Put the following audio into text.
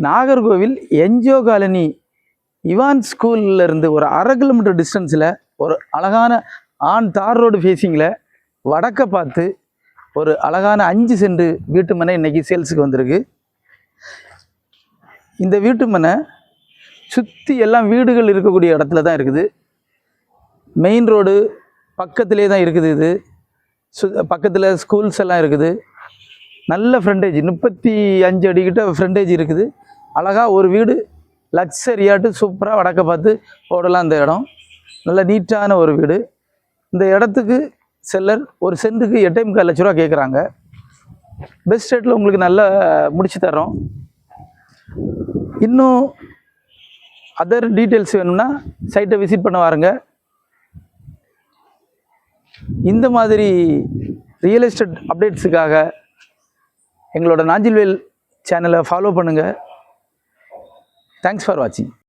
Nagercoil NGO colony Ivan ஸ்கூல்ல இருந்து ஒரு 1/2 கிலோமீட்டர் டிஸ்டன்ஸில் ஒரு அழகான தார் ரோடு ஃபேஸிங்கில் வடக்க பார்த்து ஒரு அழகான 5 சென்ட் வீட்டு மனை இன்றைக்கி சேல்ஸுக்கு வந்திருக்கு. இந்த வீட்டு மனை சுற்றி எல்லாம் வீடுகள் இருக்கக்கூடிய இடத்துல தான் இருக்குது. மெயின் ரோடு பக்கத்திலே தான் இருக்குது. இது பக்கத்தில் ஸ்கூல்ஸ் எல்லாம் இருக்குது. நல்ல ஃப்ரண்டேஜ் 35 அடிக்கிட்ட ஃப்ரண்டேஜ் இருக்குது. அழகாக ஒரு வீடு லக்ஸரியாட்டு சூப்பராக வடக்க பார்த்து போடலாம். இந்த இடம் நல்ல நீட்டான ஒரு வீடு. இந்த இடத்துக்கு செல்லர் ஒரு சென்ட்டுக்கு 8,4 லட்ச ரூபா கேட்குறாங்க. பெஸ்ட் ரேட்டில் உங்களுக்கு நல்லா முடிச்சு தர்றோம். இன்னும் அதர் டீட்டெயில்ஸ் வேணும்னா சைட்டை விசிட் பண்ண வாருங்க. இந்த மாதிரி ரியல் எஸ்டேட் அப்டேட்ஸுக்காக எங்களோட நாஞ்சில்வேல் சேனலை ஃபாலோ பண்ணுங்கள். தேங்க்ஸ் ஃபார் வாட்சிங்.